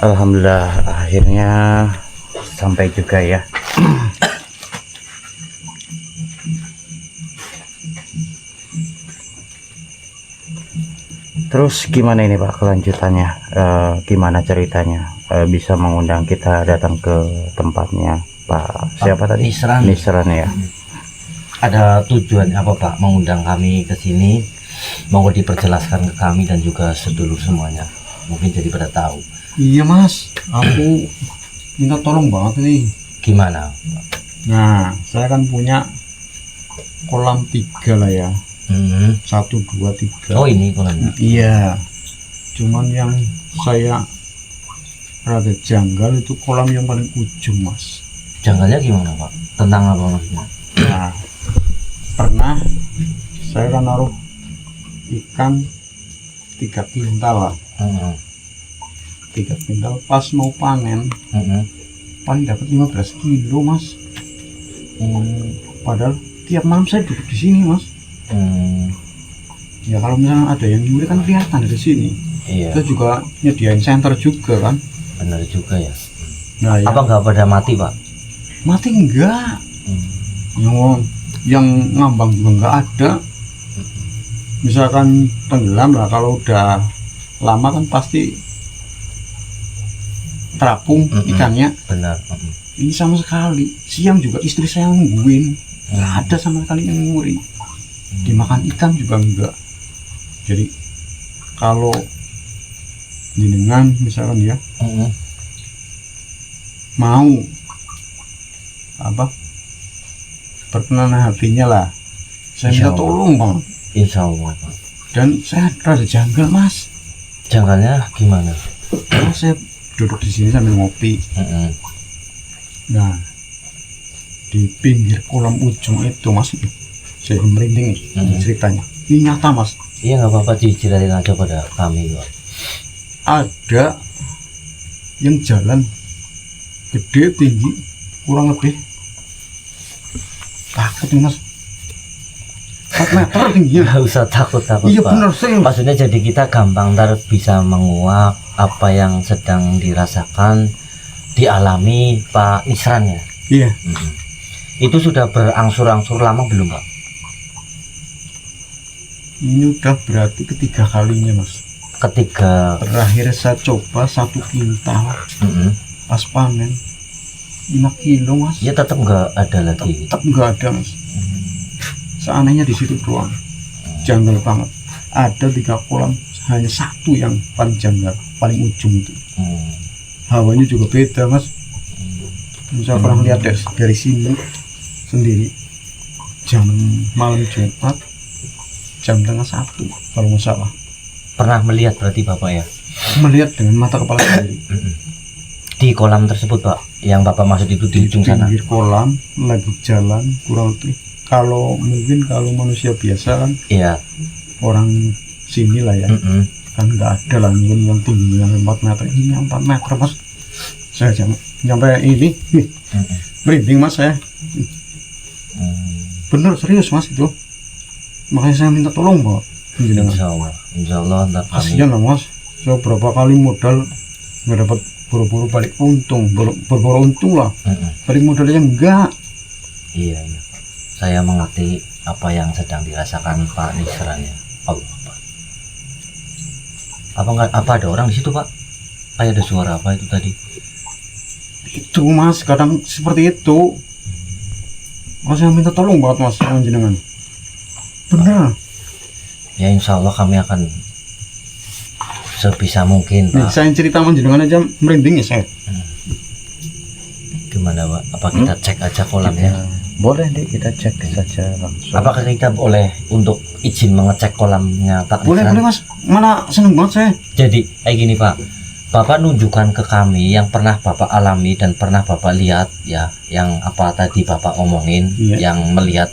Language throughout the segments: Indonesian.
Alhamdulillah akhirnya sampai juga ya. Terus gimana ini Pak kelanjutannya? Gimana ceritanya bisa mengundang kita datang ke tempatnya Pak siapa tadi? Nisran ya. Ada tujuan apa Pak mengundang kami ke sini? Mau diperjelaskan ke kami dan juga sedulur semuanya. Mungkin jadi pada tahu. Iya Mas, aku minta tolong banget nih. Gimana? Nah, saya kan punya kolam 3 lah ya. 1, 2, 3. Oh ini kolamnya. Iya. Cuman yang saya rada janggal itu kolam yang paling ujung Mas. Janggalnya gimana Pak? Tentang apa maksudnya? Nah, pernah saya kan naruh ikan 3 kintal lah. 3 kintal pas mau panen paling dapat 15 kilo Mas. Padahal tiap malam saya duduk di sini Mas. Ya kalau misalnya ada yang nyuri kan kelihatan dari sini. Iya. Kita juga nyediain center juga kan. Benar juga ya. Nah ya, Apa nggak pada mati Pak? mati enggak. Yang ngambang juga enggak ada. Misalkan tenggelam lah, kalau udah lama kan pasti terapung ikannya. Benar. Ini sama sekali, siang juga istri saya nungguin, nggak ada sama sekali yang nguri. Dimakan ikan juga enggak. Jadi kalau jenengan misalkan ya mau apa berkenan hatinya lah, saya minta tolong Bang. Insya Allah Pak. Dan saya rada janggal Mas. Janggalnya gimana? Karena saya duduk di sini sambil ngopi. Nah, di pinggir kolam ujung itu Mas, saya merinding nih ceritanya. Ini nyata Mas. Iya nggak apa-apa, diceritain aja pada kami Pak. Ada yang jalan gede tinggi kurang lebih takut nih Mas. 4 meter tingginya. Nggak usah takut-takut Iya Pak. bener sih. Maksudnya jadi kita gampang ntar bisa menguak apa yang sedang dirasakan, dialami Pak Nisran ya. Iya. Itu sudah berangsur-angsur lama belum Pak? Ini udah berarti ketiga kalinya Mas. Ketiga. Terakhir saya coba 1 kintal pas panen 5 kilo Mas. Ya tetap nggak ada lagi. Tetap nggak ada Mas. Seanehnya di situ doang. Janggal banget. Ada 3 kolam, hanya 1 yang paling janggal, paling ujung itu. Hawanya juga beda Mas. Saya pernah lihat dari sini sendiri. Jam malam Jumat, jam 12:30 kalau nggak salah. Pernah melihat berarti Bapak ya? Melihat dengan mata kepala sendiri. Di kolam tersebut Pak, yang Bapak maksud itu di ujung sana? Pinggir kolam, lagi jalan kurang lebih. Kalau manusia biasa kan, Iya. orang sini lah ya, kan nggak ada lah mungkin yang tingginya 4 meter. Ini 4 meter Mas. Saya nyampe ini, merinding Mas saya. Bener serius Mas itu. Makanya saya minta tolong Pak. Insya Allah ntar kami. Kasihan lah Mas. Saya berapa kali modal nggak dapat, buru-buru balik untung, buru-buru untung lah. Balik modalnya enggak. Iya. Saya mengerti apa yang sedang dirasakan Pak Nisran ya. Allah Pak. Apa ada orang di situ Pak? Kayak ada suara apa itu tadi? Itu Mas, kadang seperti itu. Mas saya minta tolong banget Mas sama jenengan. Bener. Ya insya Allah kami akan sebisa mungkin Nih, Pak. saya cerita sama jenengan aja merinding ya saya. Gimana Pak? Apa kita cek aja kolamnya? Boleh deh kita cek saja langsung. Apakah kita boleh untuk izin mengecek kolamnya Pak Boleh Nisran? boleh Mas, mana seneng banget saya. Jadi kayak gini Pak, Bapak nunjukkan ke kami yang pernah Bapak alami dan pernah Bapak lihat ya, yang apa tadi Bapak ngomongin, yang melihat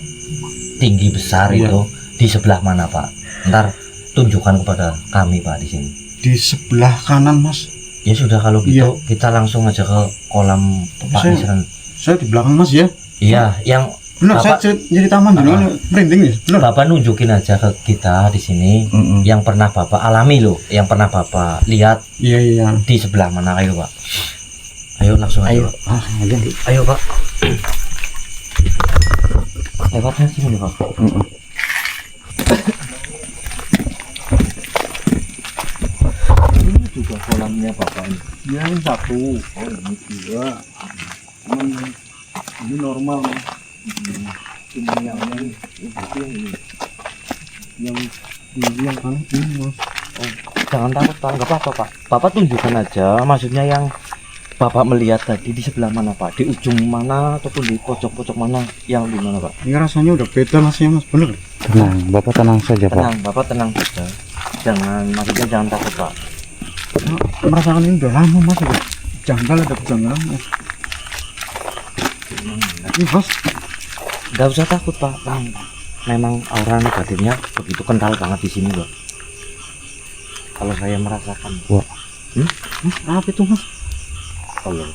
tinggi besar itu di sebelah mana Pak? Ntar tunjukkan kepada kami Pak di sini. Di sebelah kanan Mas. Ya sudah kalau gitu kita langsung aja ke kolam Pak Nisran. Saya di belakang Mas ya. Iya, yang Benar, saya jadi taman dulu, merinding ya. Benar. Bapak nunjukin aja ke kita di sini yang pernah Bapak alami loh, yang pernah Bapak lihat. Iya. Di sebelah mana, ayo Pak? Ayo langsung aja. Ayo Pak. Lewatnya sini Pak. Ini juga kolamnya Bapak ini. Ya, ini satu. Oh, ini dua. Ini normal. Cuma yang ini kan ini Mas. Oh, jangan takut Pak, nggak apa-apa Pak. Bapak tunjukkan aja, maksudnya yang Bapak melihat tadi di sebelah mana Pak? Di ujung mana ataupun di pojok-pojok mana? Yang di mana Pak? Ini rasanya udah beda Mas ya Mas, bener. Tenang, Bapak tenang saja Pak. Tenang, Bapak tenang saja. Maksudnya jangan takut Pak. Nah, merasakan ini udah lama Mas, udah janggal, ada kejanggalan Mas. Ini Mas, Nggak usah takut Pak. Memang aura negatifnya begitu kental banget di sini Pak. Kalau saya merasakan. Wah. Mas, apa itu Mas? Allah.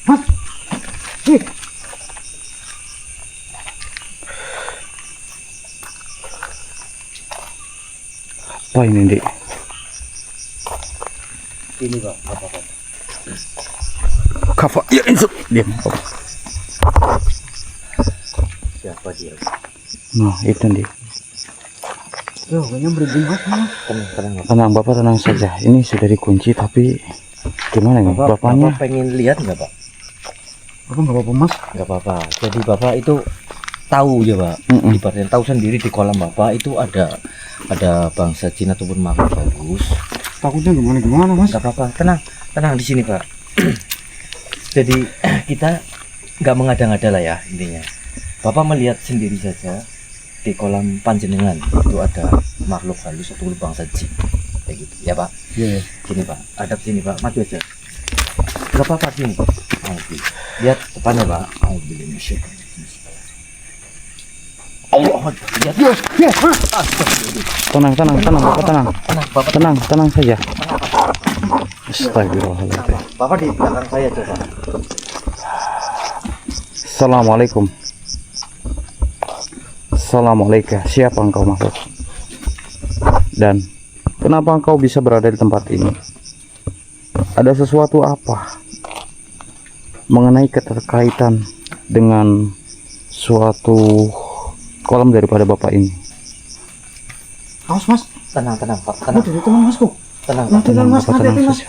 Mas, Apa ini Dik? Ini Pak, apa? Kafa, ya insuk. Diam. Siapa dia? Nah, itu Dik. ya kayaknya merinding Mas. Tenang. Tenang, Bapak tenang saja. Ini sudah dikunci tapi gimana nih? Bapaknya Bapak pengen lihat nggak Pak? Apa nggak apa-apa Mas? Nggak apa-apa. Jadi Bapak itu tahu ya Pak. Ibaratnya tahu sendiri di kolam Bapak itu ada bangsa jin ataupun makhluk halus. Takutnya gimana Mas? Nggak apa-apa. Tenang di sini Pak. Jadi kita nggak mengada-ngada lah ya intinya. Bapak melihat sendiri saja di kolam panjenengan itu ada makhluk halus atau bangsa jin kayak gitu ya Pak. Iya. Sini Pak, hadap sini Pak, maju aja. Gak apa-apa sini. Lihat depannya Pak. Allah, lihat. tenang, Bapak tenang. Bapak Tenang saja. Astagfirullahaladzim. Bapak di belakang saya coba. Assalamualaikum. Assalamualaikum. Siapa engkau makhluk? Dan kenapa engkau bisa berada di tempat ini? Ada sesuatu apa mengenai keterkaitan dengan suatu kolam daripada Bapak ini? Awas Mas. Tenang Pak, tenang. Dari teman Masku. Tenang. Tenang Mas, Bapak hati-hati tenang Mas. saja.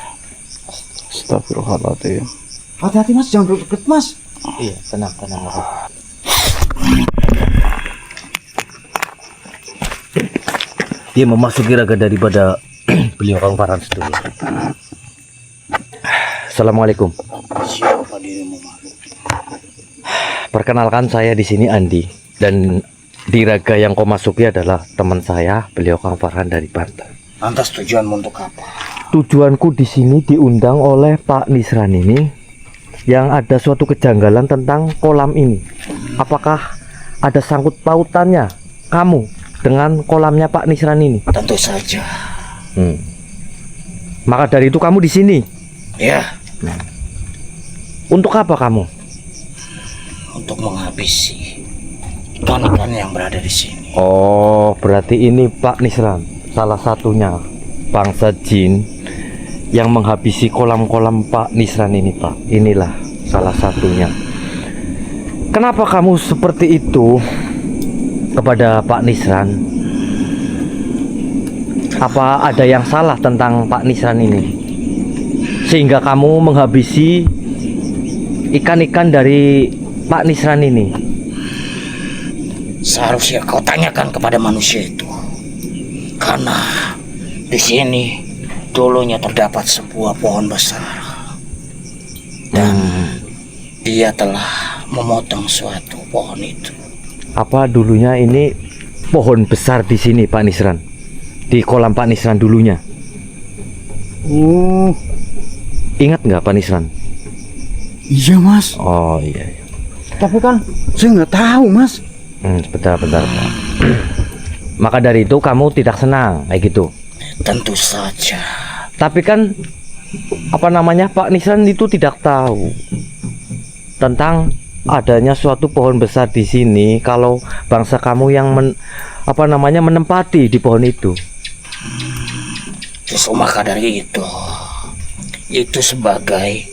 Astagfirullahaladzim. Hati-hati Mas, jangan deket Mas. Iya, tenang Bapak. Dia memasuki raga daripada beliau Kang Farhan dulu. Assalamualaikum. Siapa dirimu makhluk? Perkenalkan saya di sini Andi dan di raga yang kau masuki adalah teman saya, beliau Kang Farhan dari Banten. Lantas tujuanmu untuk apa? Tujuanku di sini diundang oleh Pak Nisran ini yang ada suatu kejanggalan tentang kolam ini. Apakah ada sangkut pautannya kamu dengan kolamnya Pak Nisran ini? Tentu saja. Maka dari itu kamu di sini. Ya, Untuk apa kamu? untuk menghabisi ikan-ikan yang berada di sini. Oh, berarti ini Pak Nisran salah satunya bangsa jin yang menghabisi kolam-kolam Pak Nisran ini Pak. Inilah salah satunya. Kenapa kamu seperti itu kepada Pak Nisran? Apa ada yang salah tentang Pak Nisran ini sehingga kamu menghabisi ikan-ikan dari Pak Nisran ini? Seharusnya kau tanyakan kepada manusia itu, karena di sini dulunya terdapat sebuah pohon besar dan dia telah memotong suatu pohon itu. Apa dulunya ini pohon besar di sini Pak Nisran? Di kolam Pak Nisran dulunya. Oh, Ingat nggak Pak Nisran? iya Mas. Oh iya. Tapi kan saya nggak tahu Mas. Bentar Pak. Maka dari itu kamu tidak senang kayak gitu? Tentu saja Tapi kan apa namanya, Pak Nisran itu tidak tahu tentang adanya suatu pohon besar di sini kalau bangsa kamu yang menempati di pohon itu. Justru maka dari itu sebagai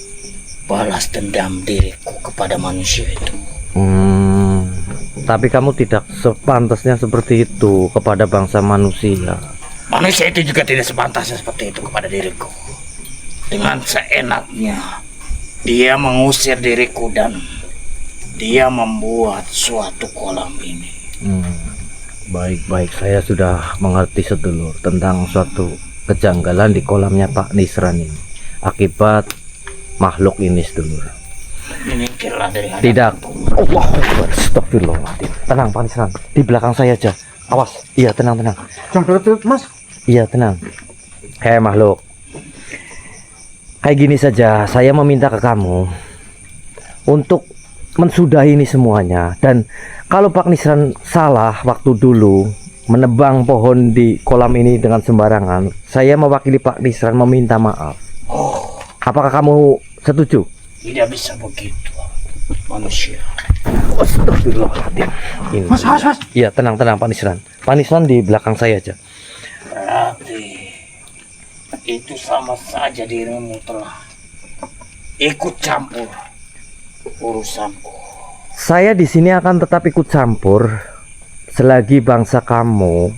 balas dendam diriku kepada manusia itu. Tapi kamu tidak sepantasnya seperti itu kepada bangsa manusia. Manusia itu juga tidak sepantasnya seperti itu kepada diriku. Dengan seenaknya dia mengusir diriku dan dia membuat suatu kolam ini. Baik, saya sudah mengerti sedulur tentang suatu kejanggalan di kolamnya Pak Nisran ini akibat makhluk ini sedulur. Menyingkirlah dari hadapanku. Tidak. Allah Akbar. Astagfirullahaladzim. Tenang Pak Nisran, di belakang saya aja. Awas. Iya, tenang. Jangan deket Mas. Iya, tenang. Hei makhluk, kayak gini saja, saya meminta ke kamu untuk mensudahi ini semuanya. Dan kalau Pak Nisran salah waktu dulu menebang pohon di kolam ini dengan sembarangan, saya mewakili Pak Nisran meminta maaf. Apakah kamu setuju? Tidak bisa begitu, manusia. Astagfirullahaladzim. Mas. Iya, tenang Pak Nisran. Pak Nisran di belakang saya aja. Berarti itu sama saja dirimu telah ikut campur urusanku. Saya di sini akan tetap ikut campur selagi bangsa kamu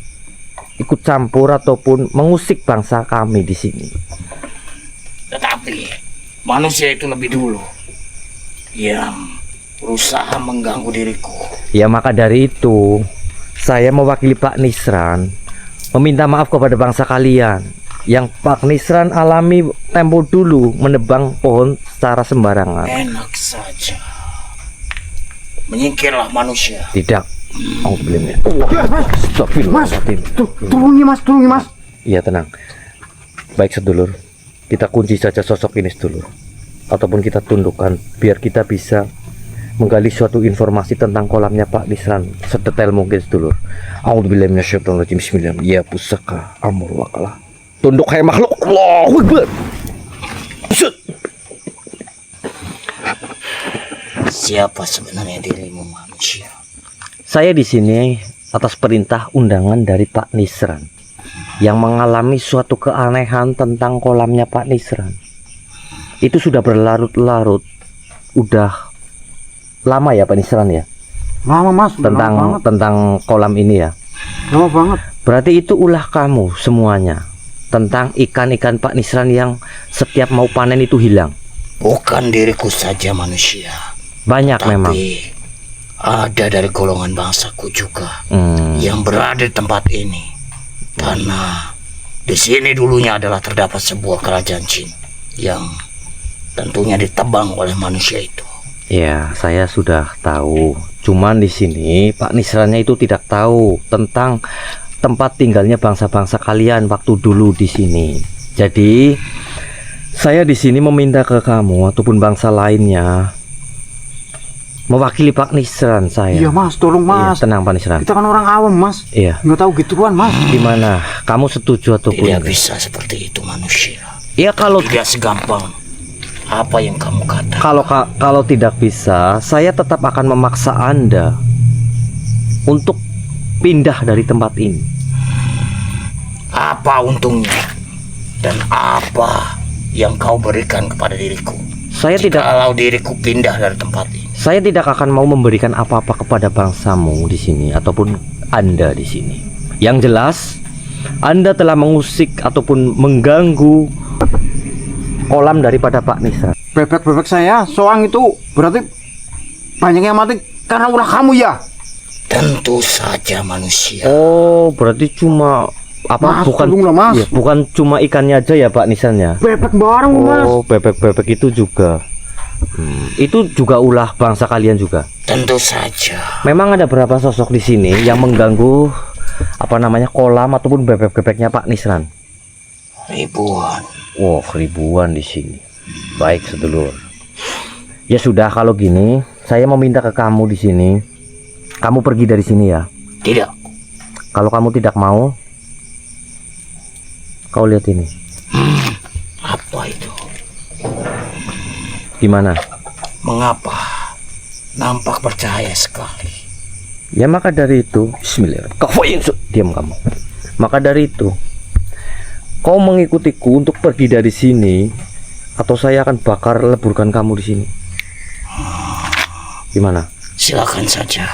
ikut campur ataupun mengusik bangsa kami di sini. Tetapi manusia itu lebih dulu yang berusaha mengganggu diriku. Ya maka dari itu saya mewakili Pak Nisran meminta maaf kepada bangsa kalian yang Pak Nisran alami tempo dulu menebang pohon secara sembarangan. Enak saja. Menyingkirlah manusia. Tidak. Alhamdulillah. Mas, tolongi mas. Iya, tenang. Baik sedulur, kita kunci saja sosok ini sedulur, ataupun kita tundukkan biar kita bisa menggali suatu informasi tentang kolamnya Pak Nisran sedetail mungkin sedulur. A'udzubillahi minasyaitonirrajim. Bismillah. Ya pusaka amur wakalah. Tunduk hai makhluk. Allahu Akbar. Siapa sebenarnya dirimu manusia? Saya di sini atas perintah undangan dari Pak Nisran yang mengalami suatu keanehan tentang kolamnya Pak Nisran. Itu sudah berlarut-larut, udah lama ya Pak Nisran ya? Lama mas. Tentang kolam ini ya? Lama banget. Berarti itu ulah kamu semuanya tentang ikan-ikan Pak Nisran yang setiap mau panen itu hilang. Bukan diriku saja manusia. Banyak Tapi memang. ada dari golongan bangsaku juga yang berada di tempat ini. Karena di sini dulunya adalah terdapat sebuah kerajaan jin yang tentunya ditebang oleh manusia itu. Ya, saya sudah tahu. Cuman di sini Pak Nisrannya itu tidak tahu tentang tempat tinggalnya bangsa-bangsa kalian waktu dulu di sini. Jadi, saya di sini meminta ke kamu ataupun bangsa lainnya mewakili Pak Nisran saya. Iya mas, tolong mas. Iya, tenang Pak Nisran. Kita kan orang awam mas. Iya. Nggak tahu gituan mas. Gimana? Kamu setuju ataupun Tidak enggak? bisa seperti itu manusia. Ya kalau Tidak segampang apa yang kamu katakan. kalau tidak bisa, saya tetap akan memaksa Anda untuk pindah dari tempat ini. Apa untungnya dan apa yang kau berikan kepada diriku? Kalau diriku pindah dari tempat ini. Saya tidak akan mau memberikan apa-apa kepada bangsamu di sini ataupun Anda di sini. Yang jelas, Anda telah mengusik ataupun mengganggu kolam daripada Pak Nisran. Bebek saya soang itu berarti banyak yang mati karena ulah kamu ya. Tentu saja manusia. Oh, berarti cuma apa? Mas, tolonglah, mas. Ya, bukan cuma ikannya aja ya Pak Nisran ya? Bebek bareng mas. Oh, bebek-bebek itu juga. Itu juga ulah bangsa kalian juga. Tentu saja. Memang ada berapa sosok di sini yang mengganggu kolam ataupun bebek-bebeknya Pak Nisran? Ribuan. Wow, ribuan di sini. Baik sedulur. Ya sudah, kalau gini, saya mau minta ke kamu di sini. Kamu pergi dari sini ya. Tidak. Kalau kamu tidak mau, kau lihat ini. Gimana? Mengapa? Nampak percaya sekali. Ya maka dari itu, Bismillahirrahmanirrahim. Diam kamu. Maka dari itu, kau mengikutiku untuk pergi dari sini, atau saya akan bakar leburkan kamu di sini. Gimana? Silakan saja.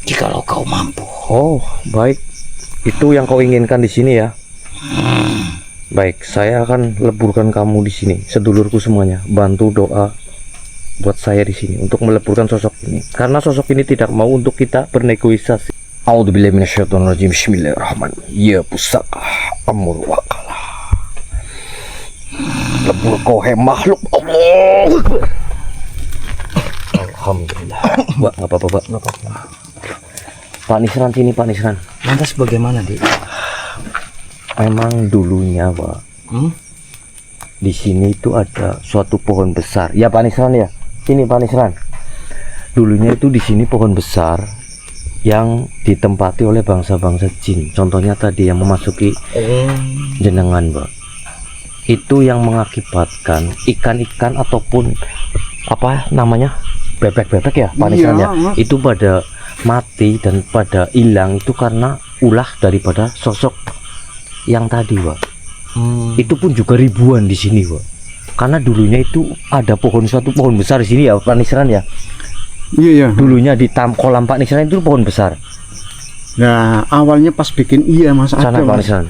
Jikalau kau mampu. Oh, baik. Itu yang kau inginkan di sini ya. Baik, saya akan leburkan kamu di sini, sedulurku semuanya. Bantu doa buat saya di sini untuk meleburkan sosok ini. Karena sosok ini tidak mau untuk kita bernegosiasi. A'udzubillahi minasyaitonirrajim. Bismillahirrahmanirrahim. Ya pusaka amur wakalah. Lebur kau he makhluk Allah. Alhamdulillah. Pak, nggak apa-apa, Pak. Nggak apa-apa. Pak Nisran sini, Pak Nisran. Lantas bagaimana, Dik? Memang dulunya, Pak, di sini itu ada suatu pohon besar. Ya, Pak Nisran ya. Sini, Pak Nisran. Dulunya itu di sini pohon besar yang ditempati oleh bangsa-bangsa jin. Contohnya tadi yang memasuki jenengan, Pak. Itu yang mengakibatkan ikan-ikan ataupun apa namanya? Bebek-bebek ya, Pak Nisran ya. Itu pada mati dan pada hilang itu karena ulah daripada sosok yang tadi, Pak. Itu pun juga ribuan di sini, Pak. Karena dulunya itu ada suatu pohon besar di sini ya, Pak Nisran ya. Iya. Dulunya di kolam Pak Nisran itu pohon besar. Nah, awalnya pas bikin Mas Sana ada, Pak Mas. Nisran.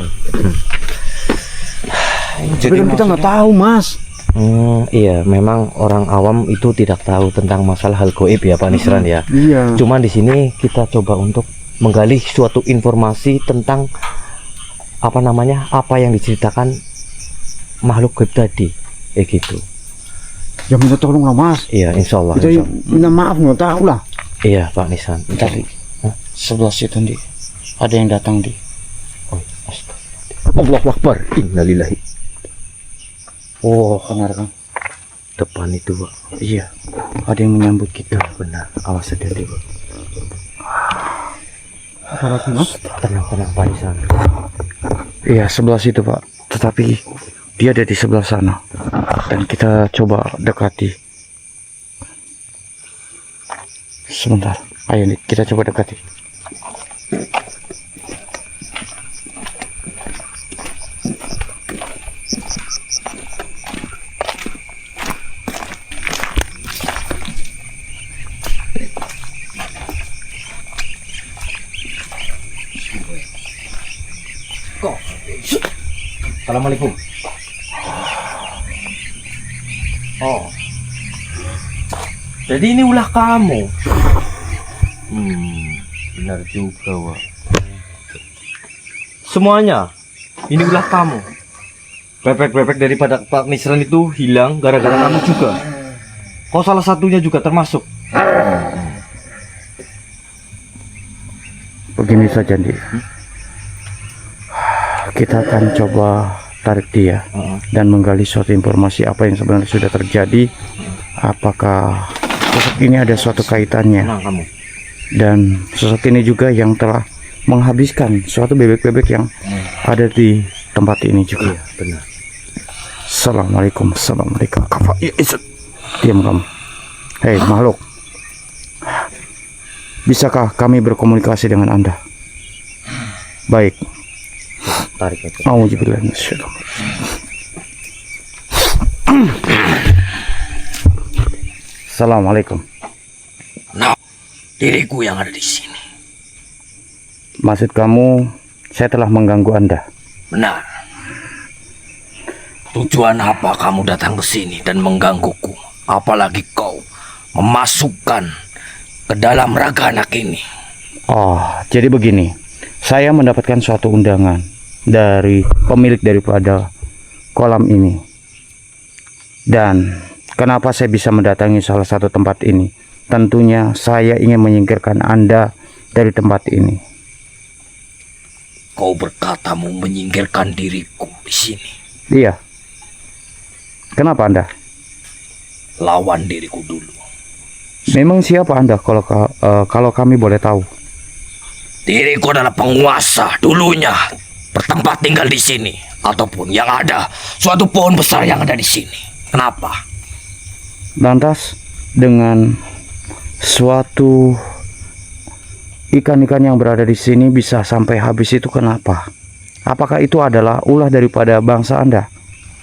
Tapi kan kita nggak tahu, Mas. Iya, memang orang awam itu tidak tahu tentang masalah hal goib ya, Pak Nisran ya. Iya. Cuman di sini kita coba untuk menggali suatu informasi tentang apa yang diceritakan makhluk gaib tadi, gitu. Ya minta tolong lah, Mas. Iya, insya Allah. Kita minta maaf, nggak tahu lah. Iya, Pak Nisran. Tadi sebelah situ, Dik. Ada yang datang, Dik. Allahu Akbar. Innalillahi. Oh, benar kan? Depan itu, Pak. Iya. Ada yang menyambut kita. Benar. Awas hati-hati, Pak. Apa lagi, Mas? Tenang, Pak Nisran. Iya, sebelah situ, Pak. Tetapi dia ada di sebelah sana. Dan kita coba dekati. Sebentar. Ayo, Dik, kita coba dekati. Assalamualaikum. Oh, jadi ini ulah kamu. Benar juga, Wak. Semuanya, ini ulah kamu. Bebek-bebek daripada Pak Nisran itu hilang gara-gara kamu juga. Kau salah satunya juga termasuk. Begini saja, Dik. Kita akan coba tarik dia dan menggali suatu informasi apa yang sebenarnya sudah terjadi. Apakah sosok ini ada suatu kaitannya? Tenang kamu. Dan sosok ini juga yang telah menghabiskan suatu bebek-bebek yang ada di tempat ini juga. Iya, benar. Assalamualaikum. Diam kamu. Hei makhluk, bisakah kami berkomunikasi dengan Anda? Baik. Tarik aja. Auzubillahi minasyaitonir. Assalamualaikum. Nah, diriku yang ada di sini. Maksud kamu, saya telah mengganggu Anda? Benar. Tujuan apa kamu datang ke sini dan menggangguku? Apalagi kau memasukkan ke dalam raga anak ini. Oh, jadi begini. Saya mendapatkan suatu undangan dari pemilik daripada kolam ini. Dan kenapa saya bisa mendatangi salah satu tempat ini? Tentunya saya ingin menyingkirkan Anda dari tempat ini. Kau berkata mau menyingkirkan diriku di sini. Iya. Kenapa Anda? Lawan diriku dulu. Memang siapa Anda kalau kami boleh tahu? Diriku adalah penguasa dulunya bertempat tinggal di sini, ataupun yang ada suatu pohon besar yang ada di sini. Kenapa? Lantas dengan suatu ikan-ikan yang berada di sini bisa sampai habis itu kenapa? Apakah itu adalah ulah daripada bangsa Anda?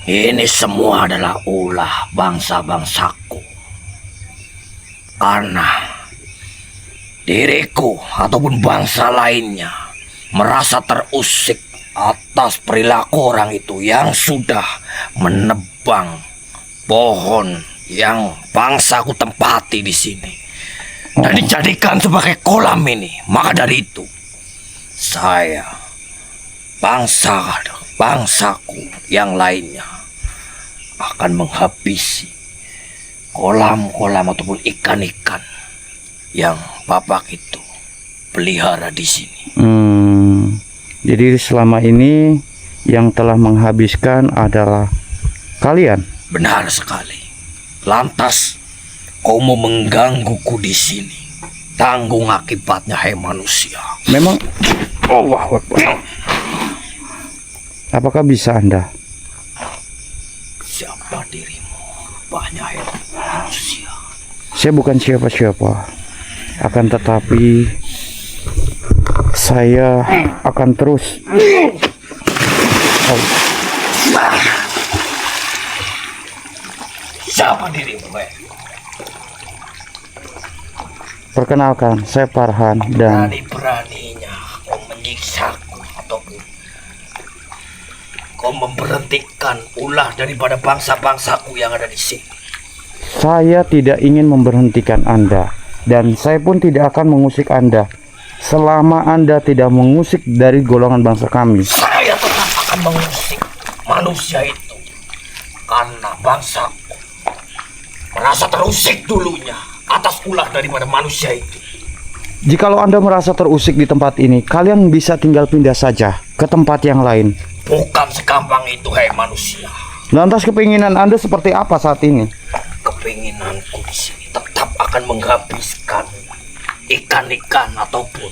Ini semua adalah ulah bangsa-bangsaku. Karena diriku ataupun bangsa lainnya merasa terusik atas perilaku orang itu yang sudah menebang pohon yang bangsaku tempati di sini dan dijadikan sebagai kolam ini. Maka dari itu, saya, bangsaku yang lainnya akan menghabisi kolam-kolam ataupun ikan-ikan yang Bapak itu pelihara di sini. Jadi selama ini yang telah menghabiskan adalah kalian? Benar sekali. Lantas kau mau menggangguku di sini. Tanggung akibatnya, hai manusia. Memang Allahu Akbar. Apakah bisa Anda? Siapa dirimu? Banyak hai manusia. Saya bukan siapa-siapa. Akan tetapi saya akan terus. Siapa dirimu, hai? Perkenalkan, saya Farhan dan Berani-beraninya kau menyiksaku ataupun kau memberhentikan ulah daripada bangsa-bangsaku yang ada di sini. saya tidak ingin memberhentikan Anda dan saya pun tidak akan mengusik Anda selama Anda tidak mengusik dari golongan bangsa kami. Saya tetap akan mengusik manusia itu karena bangsaku merasa terusik dulunya atas ulah daripada manusia itu. Jikalau Anda merasa terusik di tempat ini, kalian bisa tinggal pindah saja ke tempat yang lain. Bukan segampang itu, hai manusia. Lantas keinginan Anda seperti apa saat ini? Kepinginanku di sini tetap akan menghabiskan ikan-ikan ataupun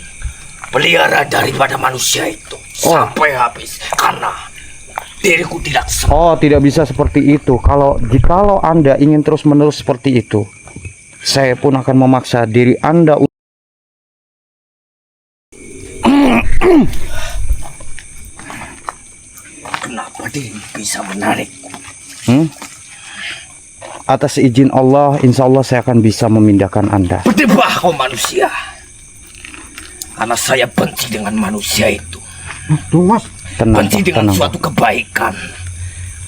pelihara daripada manusia itu sampai habis karena diriku tidak Oh, tidak bisa seperti itu. Jikalau Anda ingin terus-menerus seperti itu, saya pun akan memaksa diri Anda. Kenapa dirimu bisa menarikku? Atas izin Allah, insya Allah saya akan bisa memindahkan Anda. Berdebah kau manusia. Karena saya benci dengan manusia itu. Tenang, Benci Pak, dengan tenang, suatu kebaikan.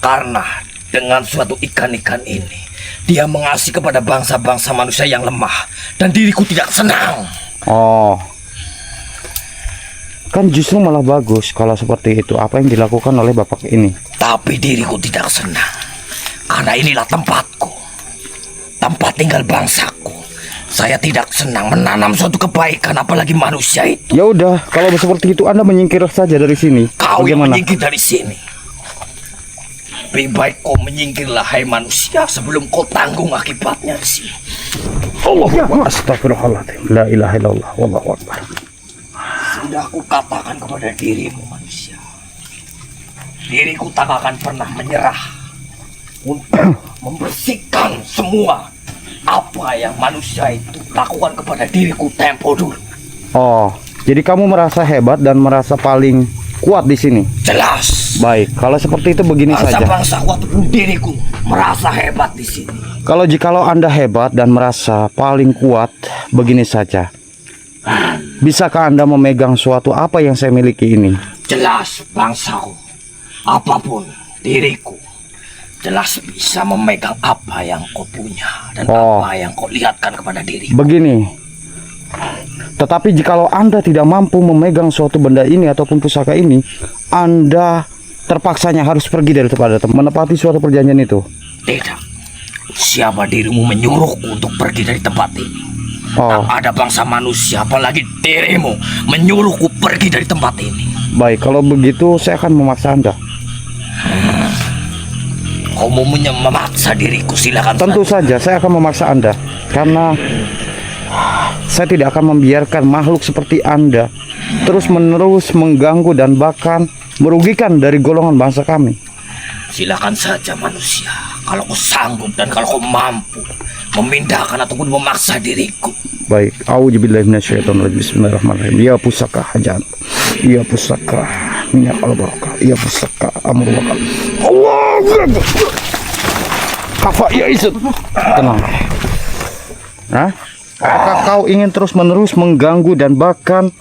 Karena dengan suatu ikan-ikan ini, dia mengasih kepada bangsa-bangsa manusia yang lemah. Dan diriku tidak senang. Oh, kan justru malah bagus kalau seperti itu. Apa yang dilakukan oleh Bapak ini? Tapi diriku tidak senang. Karena inilah tempatku. Tempat tinggal bangsaku. Saya tidak senang menanam suatu kebaikan, apalagi manusia itu. Ya udah, kalau seperti itu Anda menyingkir saja dari sini. Kau yang Bagaimana? menyingkir dari sini. Lebih baik kau menyingkirlah, hai manusia, sebelum kau tanggung akibatnya di sini. Astagfirullahaladzim. La ilaha illallah. Wallahu akbar. Sudah aku katakan kepada dirimu, manusia. Diriku tak akan pernah menyerah untuk membersihkan semua apa yang manusia itu lakukan kepada diriku tempo dulu. Oh, jadi kamu merasa hebat dan merasa paling kuat di sini. Jelas. Baik, kalau seperti itu begini saja. Bangsa-bangsa ataupun diriku merasa jikalau di sini. Jikalau Anda hebat dan merasa paling kuat, begini saja. Bisakah Anda memegang suatu apa yang saya miliki ini? Jelas, bangsaku. Apapun diriku. Jelas bisa memegang apa yang kau punya dan apa yang kau lihatkan kepada diri. Begini. Tetapi jikalau Anda tidak mampu memegang suatu benda ini ataupun pusaka ini, Anda terpaksanya harus pergi dari tempat menepati suatu perjanjian itu. Tidak. Siapa dirimu menyuruhku untuk pergi dari tempat ini? Tak ada bangsa manusia, apalagi dirimu menyuruhku pergi dari tempat ini. Baik, kalau begitu saya akan memaksa Anda. Kau mau memaksa diriku, silakan. Tentu saja saya akan memaksa Anda, karena saya tidak akan membiarkan makhluk seperti Anda terus-menerus mengganggu dan bahkan merugikan dari golongan bangsa kami. Silakan saja manusia, kalau kau sanggup dan kalau kau mampu memindahkan ataupun memaksa diriku. Baik, auzubillahi minasyaitonirrajim. Bismillahirrahmanirrahim. Ya pusaka hajat, ya pusaka minyak al-barakah, ya pusaka amr wakal. Allahu Akbar. Kafa ya Isut. Tenang. Hah? Apakah kau ingin terus-menerus mengganggu dan bahkan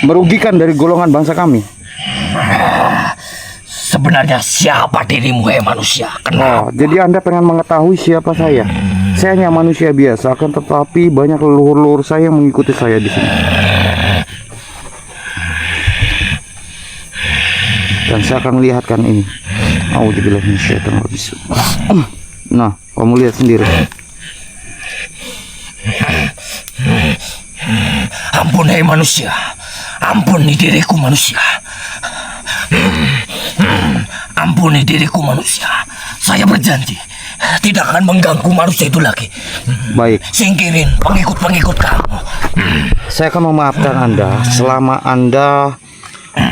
merugikan dari golongan bangsa kami? Sebenarnya siapa dirimu, manusia? Oh, jadi Anda pengen mengetahui siapa saya? Saya hanya manusia biasa, akan tetapi banyak leluhur-leluhur saya yang mengikuti saya di sini. Dan saya akan lihatkan ini. Auzubillahi minasyaitonirrajim. Nah, kamu lihat sendiri. Ampun manusia, ampuni diriku manusia. Ampuni diriku manusia. Saya berjanji tidak akan mengganggu manusia itu lagi. Baik, Singkirin pengikut-pengikut kamu. saya akan memaafkan Anda selama Anda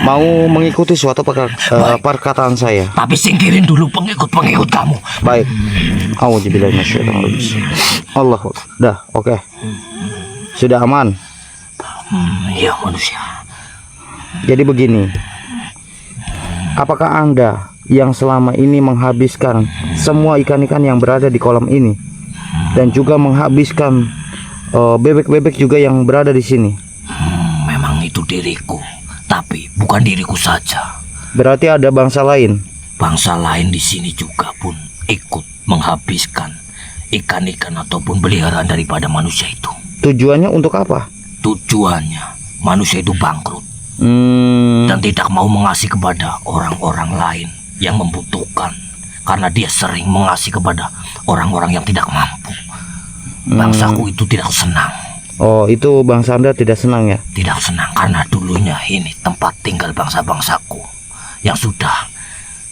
mau mengikuti suatu perkataan saya. Tapi singkirin dulu pengikut-pengikut kamu. Baik. Auzubillahi minasyaitonirrajim. Allahu Akbar. Dah, oke. Sudah aman. Iya manusia. Jadi begini. Apakah Anda yang selama ini menghabiskan semua ikan-ikan yang berada di kolam ini dan juga menghabiskan bebek-bebek juga yang berada di sini? Memang itu diriku, tapi bukan diriku saja. Berarti ada bangsa lain. Bangsa lain di sini juga pun ikut menghabiskan ikan-ikan ataupun peliharaan daripada manusia itu. Tujuannya untuk apa? Tujuannya manusia itu bangkrut dan tidak mau mengasih kepada orang-orang lain yang membutuhkan, karena dia sering mengasih kepada orang-orang yang tidak mampu. Bangsaku itu tidak senang. Oh, itu bangsa Anda tidak senang ya? Tidak senang karena dulunya ini tempat tinggal bangsa-bangsaku yang sudah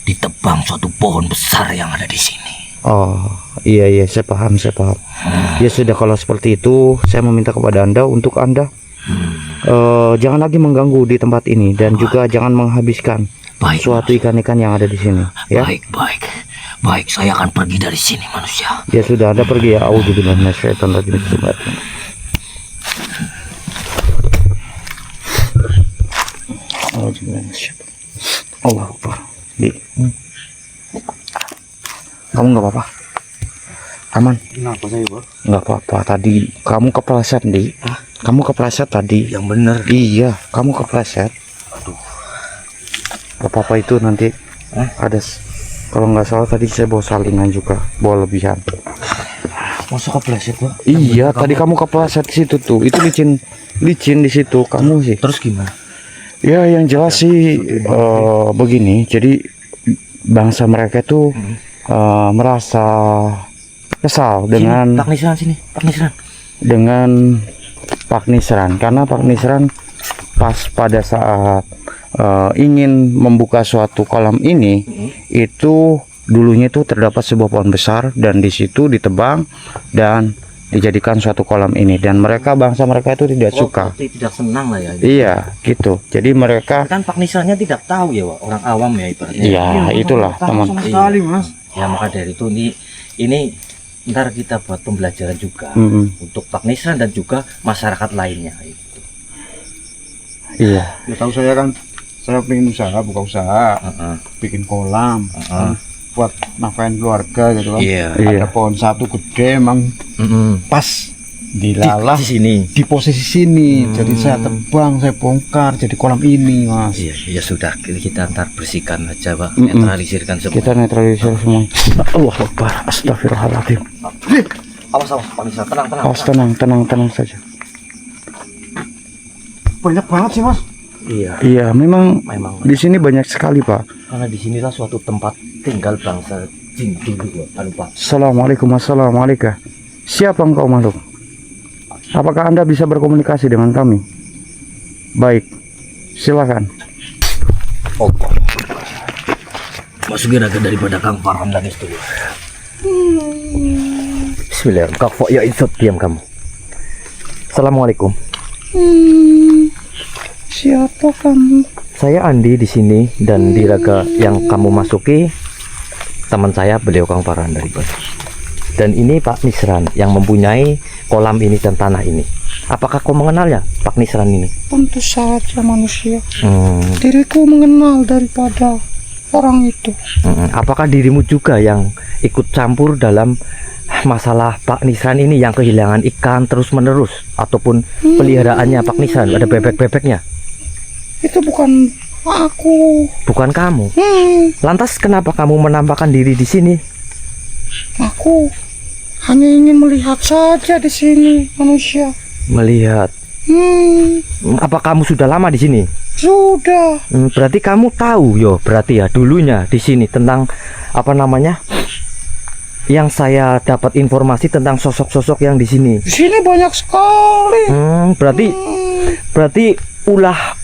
ditebang suatu pohon besar yang ada di sini. Oh, iya, saya paham. Ya sudah, kalau seperti itu saya meminta kepada Anda untuk Anda jangan lagi mengganggu di tempat ini dan juga jangan menghabiskan Baik, suatu ikan-ikan yang ada di sini, ya. Baik, saya akan pergi dari sini manusia. Ya sudah, Anda pergi ya. Auzubillahi minasyaitonirrajim. Allahu Akbar. Di. Kamu nggak apa-apa? Aman? Kenapa saya, Bos? Nggak apa-apa. Tadi kamu kepleset, Di. Kamu kepleset tadi. Yang bener. Iya, kamu kepleset. Gak apa-apa, itu nanti ada. Kalau nggak salah tadi saya bawa salingan juga, bawa lebihan. Masuk kepleset, Bang? Iya, tadi kamu kepleset di situ tuh. Itu licin di situ. Kamu sih. Terus gimana? Ya, yang jelas sih begini. Jadi bangsa mereka tuh merasa kesal dengan Pak Nisran sini, Pak Nisran. dengan Pak Nisran, karena Pak Nisran pas pada saat ingin membuka suatu kolam ini, itu dulunya itu terdapat sebuah pohon besar dan di situ ditebang dan dijadikan suatu kolam ini, dan bangsa mereka itu tidak suka. Tidak senang lah ya. Iya, gitu. Jadi mereka Kan Pak Nisrannya tidak tahu ya, Pak. Orang awam ya ibaratnya. iya, itulah teman. Sama sekali, Mas. Ya maka dari itu ini ntar kita buat pembelajaran juga untuk Pak Nisran dan juga masyarakat lainnya. Iya. Ya tahu saya kan, saya pengen buka usaha, bikin kolam, buat nafkahin keluarga gitu kan. Iya. Ada pohon satu gede, emang pas dilalah Di sini. di posisi sini. Jadi saya tebang, saya bongkar jadi kolam ini, Mas. Iya, ya sudah kita ntar bersihkan aja, Pak. Netralisirkan semua. Kita netralisir semua. Allahu Akbar. Astagfirullahaladzim. Awas, Pak Nisran, tenang. Awas, tenang saja. Banyak banget sih, Mas. Iya. Iya, memang Memang. di sini banyak sekali, Pak. Karena disinilah suatu tempat tinggal bangsa jin dulu, Pak. Assalamualaikum. Siapa engkau makhluk? Apakah Anda bisa berkomunikasi dengan kami? Baik, silakan. Oh, masukin aja daripada Kang Farhan dan itu. Bismillah. Kak ya insut, diam kamu. Assalamualaikum. Siapa kamu? Saya Andi di sini, dan di raga yang kamu masuki teman saya beliau Kang Farhan dari Bali. Dan ini Pak Nisran yang mempunyai kolam ini dan tanah ini. Apakah kau mengenalnya, Pak Nisran ini? Tentu saja manusia. Hmm, Diriku mengenal daripada orang itu. Apakah dirimu juga yang ikut campur dalam masalah Pak Nisran ini yang kehilangan ikan terus menerus, ataupun peliharaannya Pak Nisran ada bebek-bebeknya? Itu bukan aku. Bukan kamu. Lantas kenapa kamu menampakkan diri di sini? Aku hanya ingin melihat saja di sini manusia. Melihat. Apa kamu sudah lama di sini? Sudah. Berarti kamu tahu yo, berarti ya dulunya di sini tentang apa namanya? Yang saya dapat informasi tentang sosok-sosok yang di sini. Di sini banyak sekali. Berarti ulah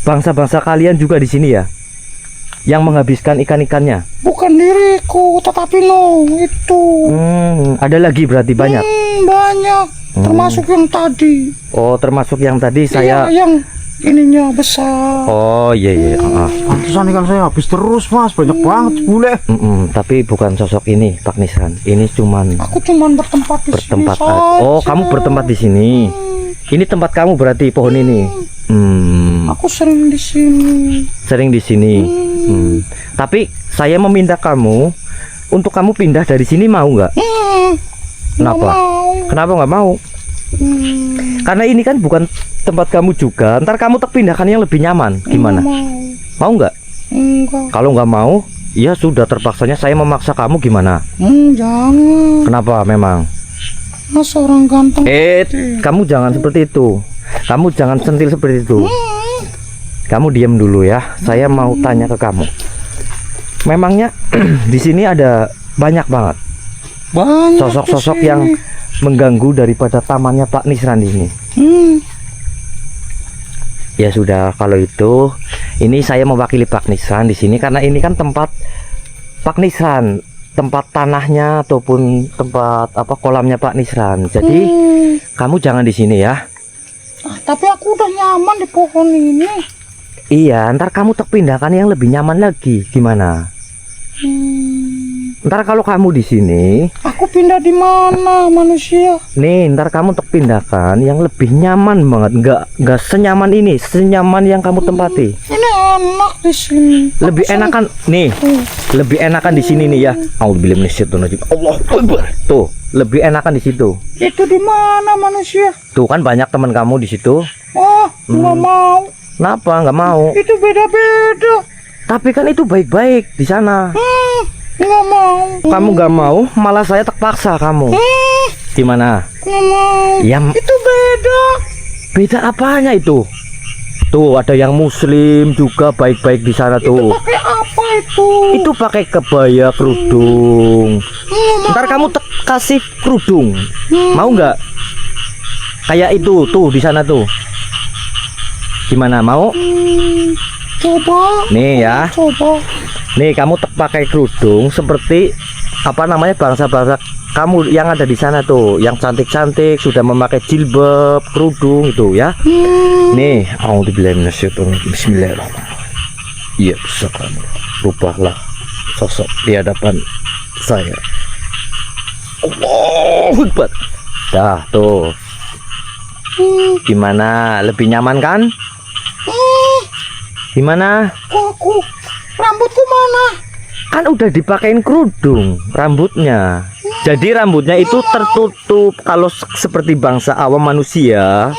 bangsa-bangsa kalian juga di sini ya, yang menghabiskan ikan-ikannya. Bukan diriku, tetapi no itu. Ada lagi berarti banyak. Banyak. Termasuk yang tadi. Oh, termasuk yang tadi saya. Iya, yang ininya besar. Oh iya. Pantesan ikan saya habis terus mas, banyak banget bule. Tapi bukan sosok ini Pak Nisran. Ini cuman Aku cuman bertempat di bertempat. sini saja. Oh, kamu bertempat di sini. Ini tempat kamu berarti pohon ini. Aku sering di sini. Sering di sini. Tapi saya meminta kamu untuk kamu pindah dari sini, mau nggak? Kenapa? Nggak mau. Kenapa nggak mau? Karena ini kan bukan tempat kamu juga. Ntar kamu terpindahkan yang lebih nyaman. Gimana? Nggak Mau nggak? mau. Enggak. Kalau nggak mau, ya sudah, terpaksanya saya memaksa kamu. Gimana? Jangan. Kenapa memang? Mas orang ganteng. Kamu jangan seperti itu. Kamu jangan sentil seperti itu. Kamu diam dulu ya. Saya mau tanya ke kamu. Memangnya di sini ada banyak banget Banyak sosok-sosok di sini. yang mengganggu daripada tamannya Pak Nisran ini. Ya sudah, kalau itu ini saya mewakili Pak Nisran di sini karena ini kan tempat Pak Nisran, tempat tanahnya ataupun tempat apa kolamnya Pak Nisran. Jadi kamu jangan di sini ya. Tapi aku udah nyaman di pohon ini. Iya, ntar kamu terpindahkan yang lebih nyaman lagi. Gimana? Ntar kalau kamu di sini, Aku pindah di mana manusia? nih, ntar kamu terpindahkan yang lebih nyaman banget. Nggak senyaman ini, senyaman yang kamu tempati. Ini enak di sini. Lebih enakan nih, lebih enakan di sini nih ya. Auzubillahi minasyaitonir rajim. Allahu Akbar. Tuh, lebih enakan di situ. Itu di mana manusia? Tuh kan banyak teman kamu di situ. Oh, nggak mau. Kenapa nggak mau? Itu beda-beda. Tapi kan itu baik-baik di sana. Nggak mau. Kamu nggak mau, malah saya terpaksa kamu. Gimana? Nggak mau. Ya, Itu beda. beda apanya itu? Tuh ada yang muslim juga baik-baik di sana tuh. Pakai apa itu? Itu pakai kebaya kerudung. Ntar kamu kasih kerudung. Mau nggak? Kayak itu tuh di sana tuh. Gimana, mau? Coba. Nih ya. Coba. Nih kamu pakai kerudung seperti apa namanya bangsa-bangsa kamu yang ada di sana tuh, yang cantik-cantik sudah memakai jilbab, kerudung itu ya. Nih, auzubillahi minasyaitonir rajim. Bismillahirrahmanirrahim. Iya, sekarang rubahlah sosok di hadapan saya. Allahu Akbar. Dah tuh. Gimana? Lebih nyaman kan? Gimana? Aku rambutku mana? Kan udah dipakein kerudung rambutnya. Jadi rambutnya itu tertutup. Kalau seperti bangsa awam manusia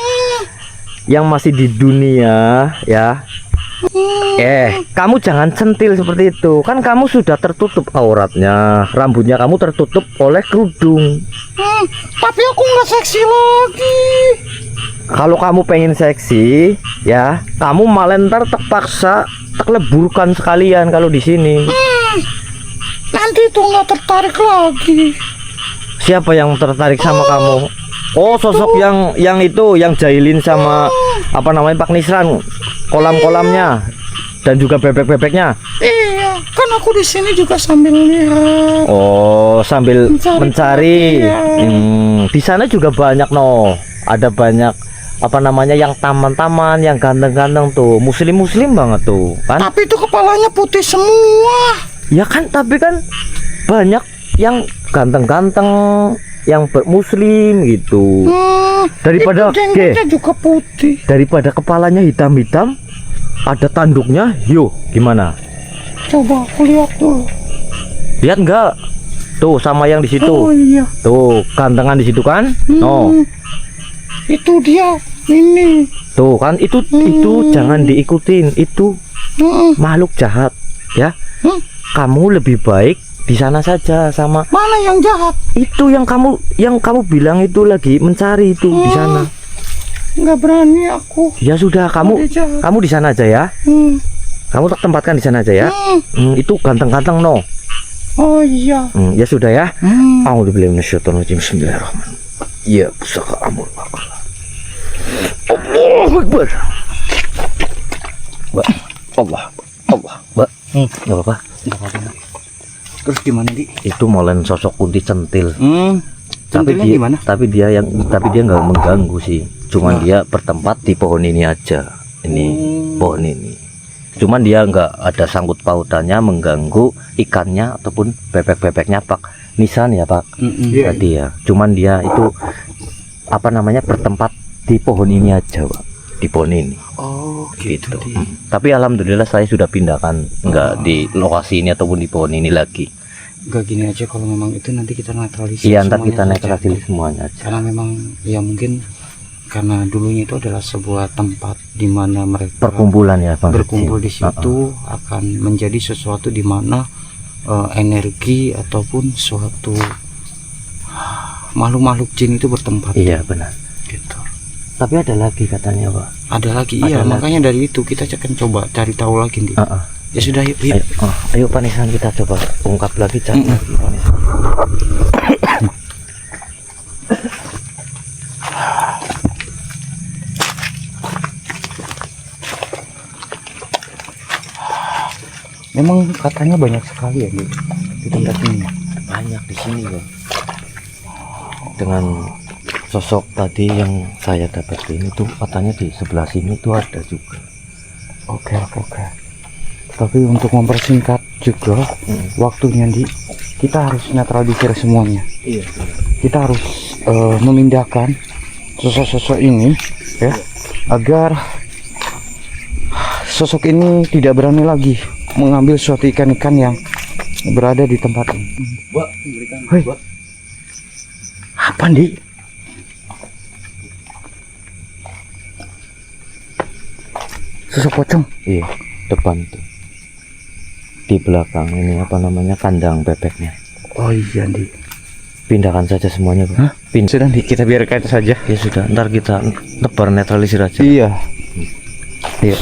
yang masih di dunia ya. Kamu jangan centil seperti itu. Kan kamu sudah tertutup auratnya. Rambutnya kamu tertutup oleh kerudung. Tapi aku nggak seksi lagi. Kalau kamu pengen seksi ya, kamu malah ntar terpaksa terleburkan sekalian kalau di sini. Nanti itu nggak tertarik lagi. Siapa yang tertarik sama kamu? Oh, sosok yang itu, yang jahilin sama apa namanya Pak Nisran, kolam-kolamnya dan juga bebek-bebeknya. Iya, kan aku di sini juga sambil lihat. Oh, sambil mencari. Iya. Di sana juga banyak no. Ada banyak apa namanya yang taman-taman, yang ganteng-ganteng tuh, muslim-muslim banget tuh, kan? Tapi itu kepalanya putih semua. Ya kan, tapi kan banyak yang ganteng-ganteng, yang bermuslim gitu. Daripada itu jenggotnya juga putih. daripada kepalanya hitam-hitam, ada tanduknya, yuk gimana? Coba aku lihat dulu. Lihat nggak? Tuh sama yang di situ. Oh iya, Tuh gantengan di situ kan? Oh, itu dia ini. tuh kan itu jangan diikutin. Itu makhluk jahat ya. Kamu lebih baik di sana saja sama Mana yang jahat? itu yang kamu bilang itu lagi mencari itu di sana. Nggak berani aku. Ya sudah, Dia jahat. kamu di sana aja ya. Kamu tempatkan di sana aja ya. Itu ganteng-ganteng no. Oh iya. Ya sudah ya. A'udzubillahi minasyaitonirrajim. Bismillahirrahmanirrahim. Ya pusaka amur. Allahu Akbar. Mbak, Allah. Mbak. Enggak apa-apa. Terus gimana, Di? Itu molen sosok kunti centil. Centilnya gimana? Tapi dia nggak mengganggu sih. Cuman dia bertempat di pohon ini aja. Ini pohon ini. Cuman dia nggak ada sangkut pautannya mengganggu ikannya ataupun bebek-bebeknya Pak Nisan ya Pak. Tadi ya. Cuman dia itu apa namanya bertempat di pohon ini aja Pak. Di pohon ini. Oh gitu. Tapi alhamdulillah saya sudah pindahkan nggak di lokasi ini ataupun di pohon ini lagi. Enggak, gini aja, kalau memang itu nanti kita netralisir. Iya, ntar kita semuanya netralisir aja. semuanya aja. Karena memang ya mungkin karena dulunya itu adalah sebuah tempat di mana mereka Perkumpulan ya Bang. berkumpul di Haji. situ akan menjadi sesuatu di mana energi ataupun suatu makhluk-makhluk jin itu bertempat. Iya benar. Gitu. Tapi ada lagi katanya Pak. Ada lagi, Ada iya, lagi. makanya dari itu kita akan coba cari tahu lagi, Di. Ya sudah, yuk. Ayo Pak Nisan, kita coba ungkap lagi cari lagi, Pak Nisan. Memang katanya banyak sekali ya di tempat ini. Banyak di sini Bang. Dengan sosok tadi yang saya dapetin itu katanya di sebelah sini tuh ada juga. Oke. Tapi untuk mempersingkat juga waktunya, Di, kita harus netralisir semuanya. Iya. Kita harus memindahkan sosok-sosok ini ya, agar sosok ini tidak berani lagi mengambil suatu ikan-ikan yang berada di tempat ini. Hei. Apa, Di? Sosok pocong. Iya, depan tuh. Di belakang ini apa namanya kandang bebeknya. Oh iya, Di. Pindahkan saja semuanya Bang. Sudah, Di, kita biarkan saja. Ya sudah, ntar kita tebar netralisir aja. Iya. Iya.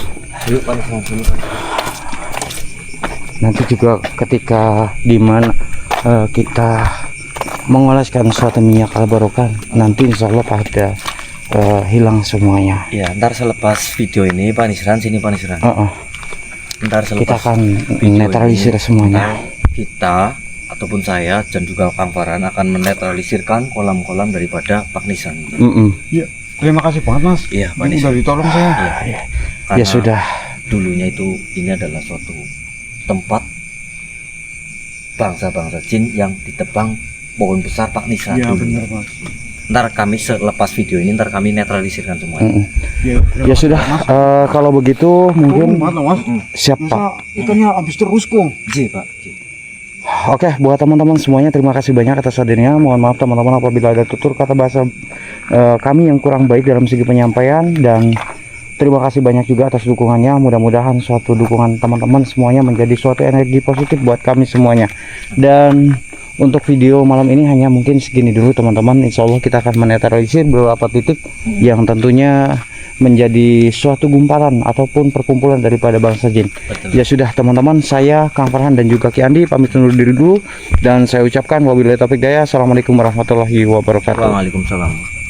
Yuk Pak Nisan dulu. Nanti juga ketika dimana kita mengoleskan suatu minyak al-barokah, nanti insya Allah pada hilang semuanya. Ya, ntar selepas video ini Pak Nisran, sini Pak Nisran. Ntar selepas Kita akan video netralisir ini, semuanya. ntar kita ataupun saya dan juga Kang Farhan akan menetralisirkan kolam-kolam daripada Pak Nisan. Iya. Terima kasih banget, Mas. Iya, Pak Ini Nisan. udah ditolong saya. Iya. Ya sudah. Dulunya itu ini adalah suatu tempat bangsa-bangsa jin yang ditebang pohon besar Pak Nisan dulu. Mas. Ntar kami selepas video ini ntar kami netralisirkan semuanya. Ya sudah. Kalau begitu mungkin Mas. siap, Pak. Masa ikannya habis terus kok. Ji Pak. Ji. Oke, buat teman-teman semuanya terima kasih banyak atas hadirnya. Mohon maaf teman-teman apabila ada tutur kata bahasa kami yang kurang baik dalam segi penyampaian, dan terima kasih banyak juga atas dukungannya. Mudah-mudahan suatu dukungan teman-teman semuanya menjadi suatu energi positif buat kami semuanya. Dan untuk video malam ini hanya mungkin segini dulu teman-teman. Insya Allah kita akan menetralisir beberapa titik yang tentunya menjadi suatu gumpalan ataupun perkumpulan daripada bangsa jin. Betul. Ya sudah teman-teman, saya Kang Farhan dan juga Ki Andi pamit undur diri dulu, dan saya ucapkan wabillahi taufik daya. Assalamualaikum warahmatullahi wabarakatuh. Waalaikumsalam.